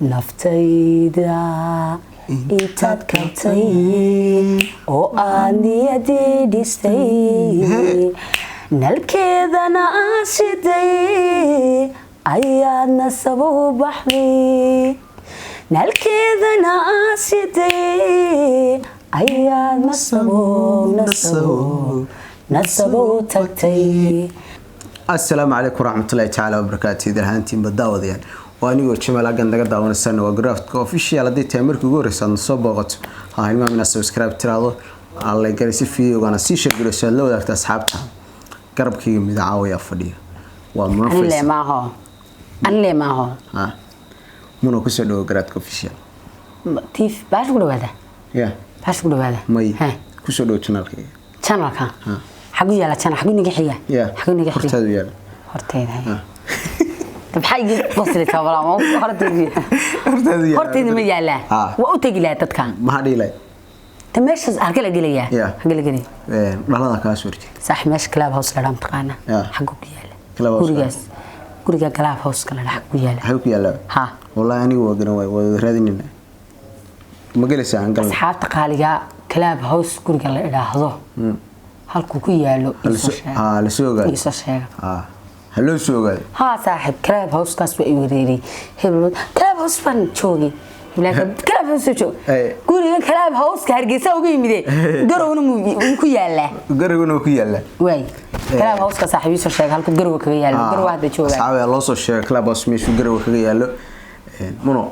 naftayda intaad kabtay oo aan niyadii dhistay nalkeedana aan shiday ayaadna sabab baxday nalkeedana aan shiday ayaadna sabab tagtay. Assalaamu calaykum waraxmatullaahi tacaala wabarakaatuh. Idilhaantiin badaawadayaan waa anigoo Jamaal Agan naga daawanaysan waa Graftka official hadii tahay markii ugu horeysan soo booqato ha hilmaamina subscribe tiraado alla garisi fiidiyogana si share garayso la wadaagta asxaabta garabkayga midacaawiya fadhiya waa anle maaho muno ku soo dhawo Graftka official tiif baash ku dhawaada baash ku dhawaada may ku soo dhawo channelka حقو يلا كان حقو نجحية حقو نجحية horteedu yaala horteeda بحاجة بصلت ولا ما horteeda ma yaala waa u tagi lahayd dadkan ma hadhiilay tameeshas arkala galiya dhalada ka soo horjeed sax meesh club house la taqaana xaqu ku yaala guriga club house kala xaqu yaala xaqu yaala ha wallahi anigu waa garan way wada raadinina ma galaysaa aan gal asxaabta qaaliga club house guriga la ilaahdo halku ku yaalo la soo gaar hello soo gaar saaxib club house kaas way weerarey hebel club house fan joogi laakiin club house joog guriga club house ka hargeysa ugu yimide garowna ku yaala way club house ka saaxibiisa sheeg halku garow kaga yaalo garow hada jooga asxaabta loo soo sheeg club house meeshu garow kaga yaalo muno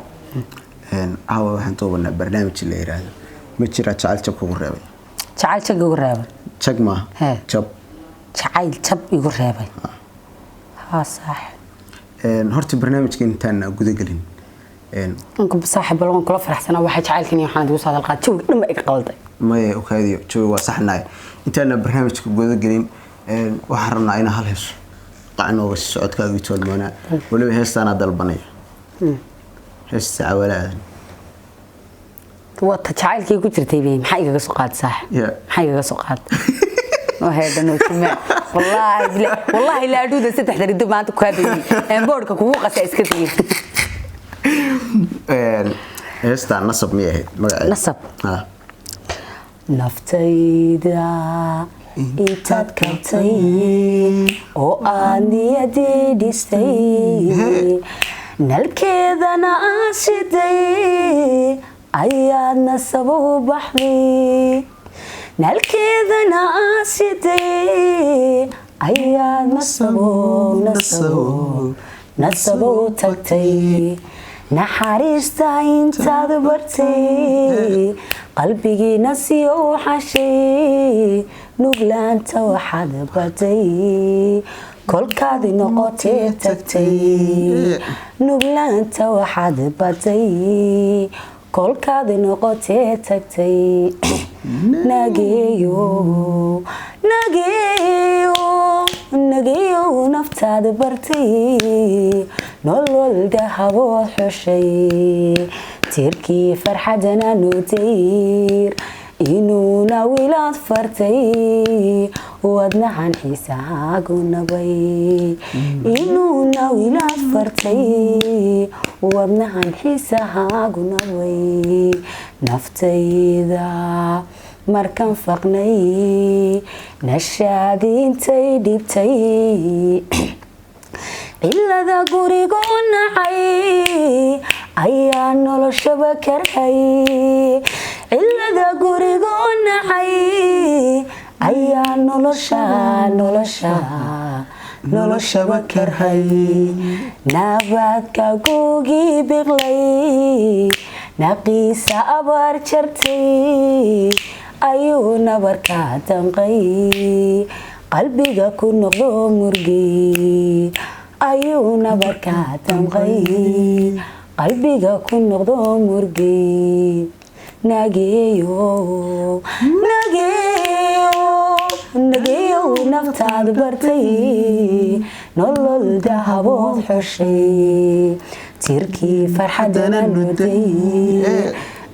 waxaan toobanaa barnaamij la yiraahdo ma jira jacayl jab kugu reebay jacayl jab kugu reebay jab ma jab jacayl jab igu reebay صح horta barnaamijka intaan guda galin anku saaxib balon kula faraxsana waxa jacaylkani waxaan ugu soo dalqaad joog dhama iga qalday ma oo kaadiyo joog waa saxnaay intaan barnaamijka guda galin waxaan rabnaa in hal hees qacnooga socodkaaga toolmoona waliba heestaana dalbanay heesta awalaad wata jacaylkii ku jirtay maxay iga soo qaad saaxib maxay iga soo qaad وهذا نوتما والله لا أدود ستة تريد ما أنت كهذي بورك كوكا سايس كثير هستا نصب مية نصب نفتيدا إنتاد كبتي أو أني ديستي نالكذا ناشدي أياد نصبو بحري نالكذا ناسيتي أياد نصبو تكتي نحاريستا انتاد برتي قلبي نسيو حشي نقلان توحد برتي كل كادي نقطي تكتي نقلان توحد برتي كل كادي نقطي تكتي نجيو نفتاد برتي نولول دهبو حشي تركي فرحتنا نوتير إنو ناويلات فرتي ودنا عن حساق ونبي إنو ناويلات فرتي ودنا عن حساق ونبي نفتيدا markan faqnay nashaadintay dibtay ilada guriga nacay ayaa noloshaba karhay ilada guriga nacay ayaa noloshaba karhay nabadka gugi biqlay naqiisa abaar jartay ayuu nabarka tanqay qalbiga ku noqdo murgi ayuu nabarka tanqay qalbiga ku noqdo murgi nageeyo naftaad bartay nolol dahabood xushay تركي فرحتنا نودي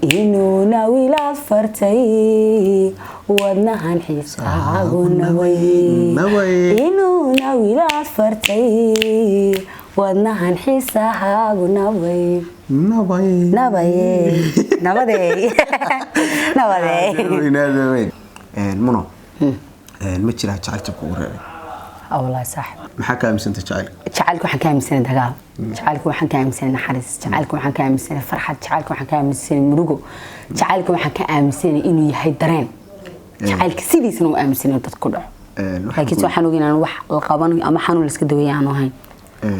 إنو ناويلات فرتي ودنا هنحساق نوي إنو ناويلات فرتي wadnahan xiisahaagu nabay muno ma jiraa jacaylka kugu reebay والله صح maxaa ka aaminsantahay jacaylka jacaylku waxaan ka aaminsanay dagaal jacaylku waxaan ka aaminsanay naxariis jacaylku waxaan ka aaminsanay farxad jacaylku waxaan ka aaminsanay murugo jacaylku waxaan ka aaminsanay inuu yahay dareen jacaylka sidiisna uu aaminsanay dad ku dhaco laakiin waxaan ogeynaa wax la qaban ama xanuun la iska daweeyay aan ahayn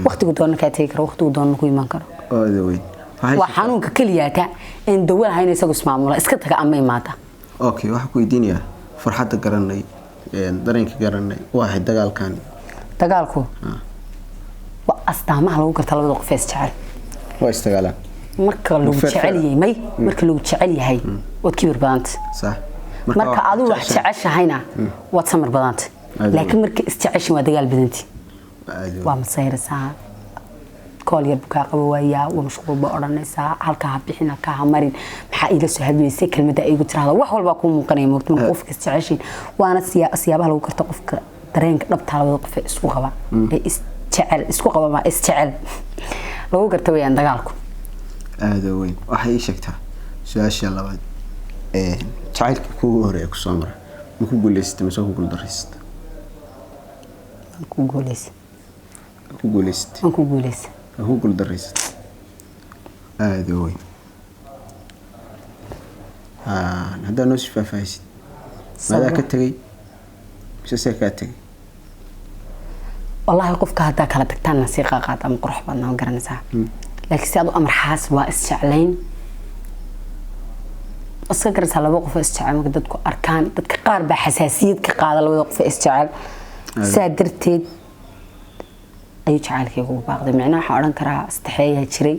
waqtigu doona ka tagi karo waqtigu doona ku iman karo waa xanuunka kaliyaata in dawo lahayn isagu ismaamula iska taga ama imaata okay waxa ku weydiinayaa farxadda garanay dareenka garanay waa dagaalkan dagaalku waa astaamaha lagu garta labada qof ee jecel waa istagaalaan marka lagu jecel yahay may marka lagu jecel yahay wad kibir badanta sax marka adu wax jeceshahayna wad samir badanta laakiin marka isjeceshin waa dagaal badanti waa masayraysaa kool yar bukaa qabo waaya waa mashquul ba oranaysaa halka bixina ka marin maxaa ila soo hadlaysay kelmadda ay ugu tiraahdo wax walba ku muuqanay moogto marka qofka isjeceshin waana siyaabaha lagu garto qofka dareenka dhabta labada qof isku qaba ee isjecel isku qaba ma isjecel lagu garto weeyaan dagaalku aada weyn waxay ii sheegtaa su'aasha labaad jacaylka kugu horeeya ku soo mara ma ku guuleysatay mise ku guuldareysatay ku guuleysatay ku guuleysatay ku guuldareysatay aada weyn haddaa noo si faahfaahisid maadaa ka tegay mise see kaa tegay والله قفك هذا كلا تكتان نسيقة قاطع مقرح بدنا وقرنسها لكن سيادو أمر حاسب واستعلين أصدق رسالة وقف استعال مقددك أركان دتك قاربة حساسية كقاعدة لو وقف استعال سادرتي أي شعال كي هو باقي معنا حارن كرا استحية شري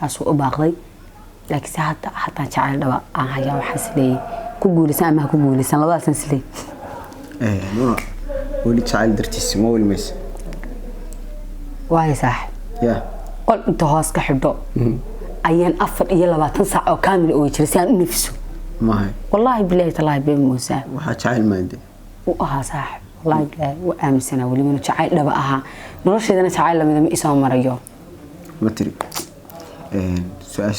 ساسو باقي لكن ساعات حتى شعال دوا هيا وحسلي كقولي سامع كقولي سنة الله سنسلي نورا ولي شعال درتي ما ولي مس واي صح يا قل أنت هاسك حدو أيان أفر إيلا باتن ساعة كامل ويجلسان نفسه ما هي والله بالله تلاي بين موسى وحا شعال ما عندي وأها صح والله بالله وأمسنا واللي منو شعال دبأها نرش إذا شعال لما دم إسمه مريو ما تري سؤال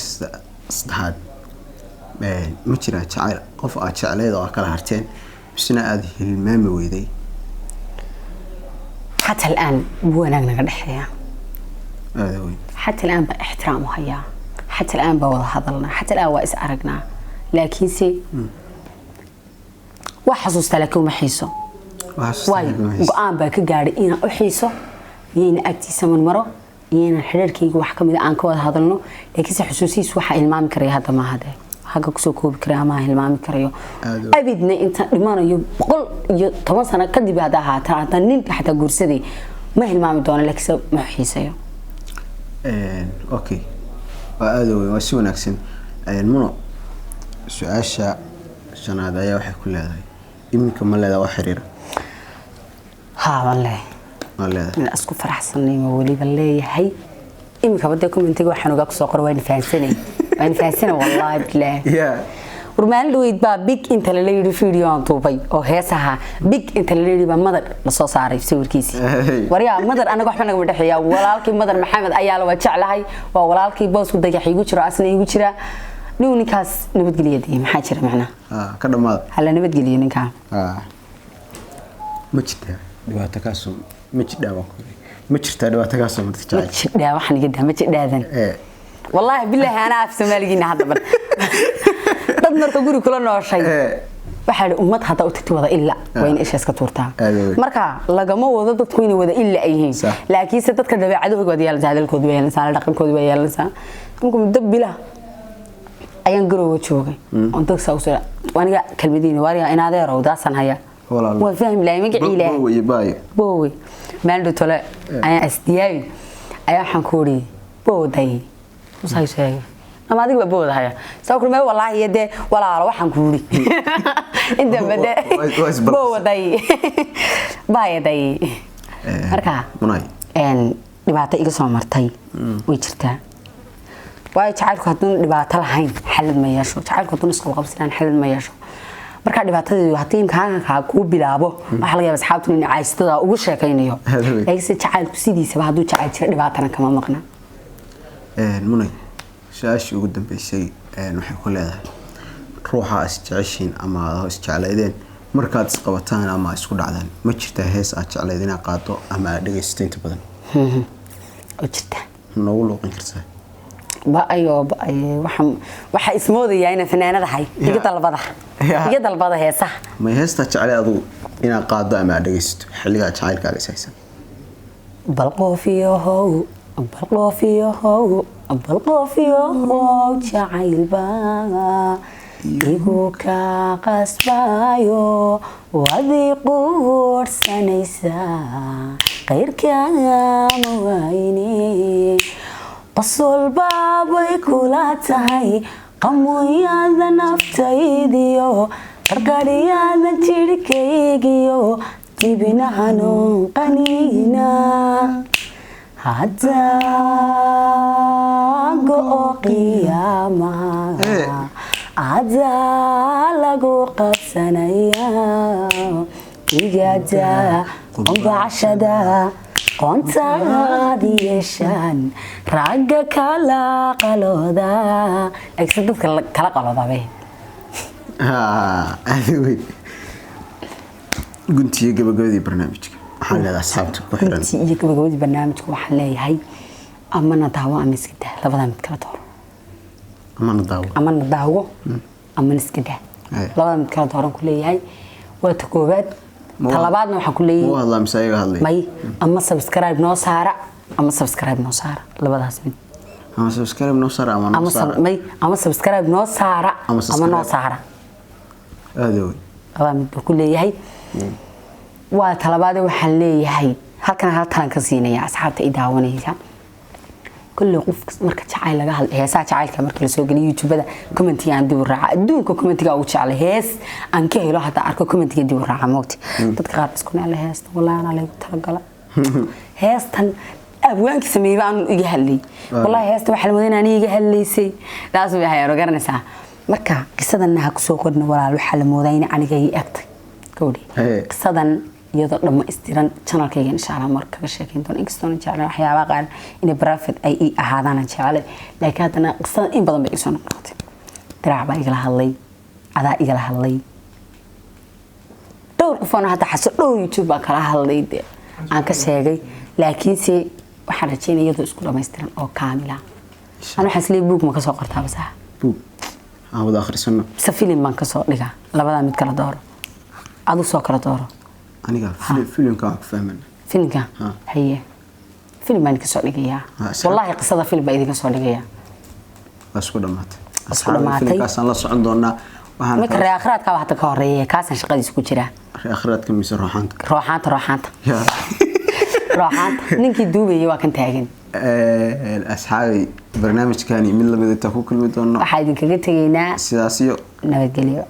صدحات ما ترى شعال قف شعال إذا أكل هرتين بس أنا هذه المام ويدي حتى الآن بوانا نقدحيا هذا وين حتى الآن باحترامه هيا حتى الآن بوضع هذلنا حتى الآن وإس أرقنا لكن سي وحصوص لكم حيسو واي قام باك قاري إنا أحيسو يين أكتيس من مرة يين الحرير كي وحكم إذا أنك وضع هذلنا لكن سي حسوسي سوحا إلمام كري هذا ما هذا حقا كسوكو بكري ما إلمام كريو أبدنا إنت لمانا يبقل طبعا سنة كدي بعد هذا نينك حتى قرصدي ما إلمام دونا لكن سو محيسيو اوكي هذا هو سوون اكسن منو سؤاشا شناد ayaa waxay ku leedahay iminka ma leedahay wax xiriir والله لا اسكو فرحسني ولي بالله iminka bada commentiga waxaan uga soo qoray waan fahansanay والله بالله ورمان دويد با big inta la leeyahay video aan duubay oo heesaha big inta la leeyahay ba madar la soo saaray sawirkiisa wariya madar anaga waxba naga dhaxeeya walaalkii madar maxamed ayaa la wajaclahay waa walaalkii boosku dagax igu jiro asna igu jira ninkaas nabadgeliyadii maxaa jira macna ka dhamaad hal nabadgeliyo ninka ma jirtaa dhibaato ka soo ma jirtaa dhibaato ka soo martay ma jirtaa waxaan iga daa ma jirdaadan والله بالله أنا أعرف سمالجين هذا بس dad marka guri kula nooshay waxa ummad hada u tagtay wada illa wayn isha iska tuurtaa marka lagama wado dadku inay wada illa ay yihiin laakiin se dadka dabeecadahooda yeelan hadalkooda way yeelan dhaqankooda way yeelan inkum dabila ayaan garoowo joogay oo dad sawsada waniga kalmadiina wariga inaadee rawdaasan haya waa fahmi laay magaci ilaahay boowe maaldo tole ayaan asdiyaay ayaa waxaan ku ori booday usay sheegay ama adiga booda haya soo kulmay wallahi yade walaalo waxaan ku uri inta bada booday baayaday marka dhibaato iga soo martay way jirtaa way jacaylku haduu dhibaato lahayn xalad ma yeesho jacaylku haduu isku qabsadaan xalad ma yeesho marka dhibaatadu haddii imkaanka ku bilaabo waxa laga yaabaa asxaabtu in caystada ugu sheekaynayo laakiin jacaylku sidiisaba hadduu jacayl jiro dhibaatana kama maqna munay su'aashii ugu dambeysay waxay ku leedahay ruuxa is jeceshiin ama is jeclaydeen markaad is qabataan ama isku dhacdaan ma jirtaa hees aad jeclayd inaad qaado ama aad dhegaysato inta badan oo jirta noogu luuqin kartaa waxa ismoodaya inay fanaanadahay iga dalbada heesaha ma heestaa jeclay adigu inaad qaado ama aad dhegaysato xilligaa jacaylkaaga is haysan bal qoofiyahow jacaylba igu ka qasbayo wadii quursanaysaa qayrkama wayne qosolbaabay kula tahay qamoyada naftaydiyo qarqariyada jirhkaygiyo dibina hanuun qaniina hadaa go'o qiyaamaha adaa lagu qabsanaya igada qombacshada qoontaad yeeshaan ragga kala qalooda laakiin dadka kala qaloodabe guntiyo gabagabadii barnaamijka waxaan leedahay asxaabta ku xiran guntiyo gabagabadii barnaamijka waxaan leeyahay amana daawo ama iska daa labadan mid kala dooro amana daawo ama iska daa labadan mid kala dooran ku leeyahay waa ta koobaad talabaadna waxaan ku leeyahay waa lamsa iga hadlay may ama subscribe noo saara labadaas mid ama subscribe noo saara ama noo saara may ama subscribe noo saara ama noo saara adow labada mid ku leeyahay waa talabaad waxaan leeyahay halkan hal talan ka siinaya asxaabta ay daawanaysa kullu qof marka jacayl laga hadlo heesaha jacaylka marka la soo geliyo YouTube-da commentiga aan dib u raaca adduunka commentiga ugu jecel hees aan ka helo hada arko commentiga dib u raaca moogti dadka qaar isku nala heesta wallahi ana lagu talagala heestan abwaanki sameeyay aan iga hadlay wallahi heesta waxa la wadin aan iga hadlaysay taas waxay garanaysaa marka qisadan ha ku soo qorno walaal waxa la moodayna aniga ay agtay kowdi qisadan iyadoo dhammaystiran channelkayga insha Allah marka ka sheekeyn doon inkastoo jecel waxyaabaha qaar in private ay ahaadaan jecel laakiin hadana qisada in badan bay soo noqotay diraac baa igala hadlay adaa igala hadlay dhowr qof oo hadda xaso dhowr YouTube baa kala hadlay aan ka sheegay laakiin si waxaan rajeynaa iyadoo isku dhammaystiran oo kaamil ah ana waxa isla book ma ka soo qortaa bas book aan wada akhrisano film man ka soo dhiga labada mid kala dooro adu soo kala dooro aniga filimka ku fahman filimka haye filim aan ka soo dhigaya wallahi qisada filim baa idinka soo dhigaya isku dhamaatay filimkaas aan la socon doonaa waxaan marka reakhraadka waxa ka horeeyay kaasan shaqadiisa ku jira reakhraadka mise ruuxaanta ninkii duubay waa kan taagan asxaabi barnaamijkani mid lamid ah ku kulmi doono waxa idinkaga tageynaa sidaas iyo nabadgelyo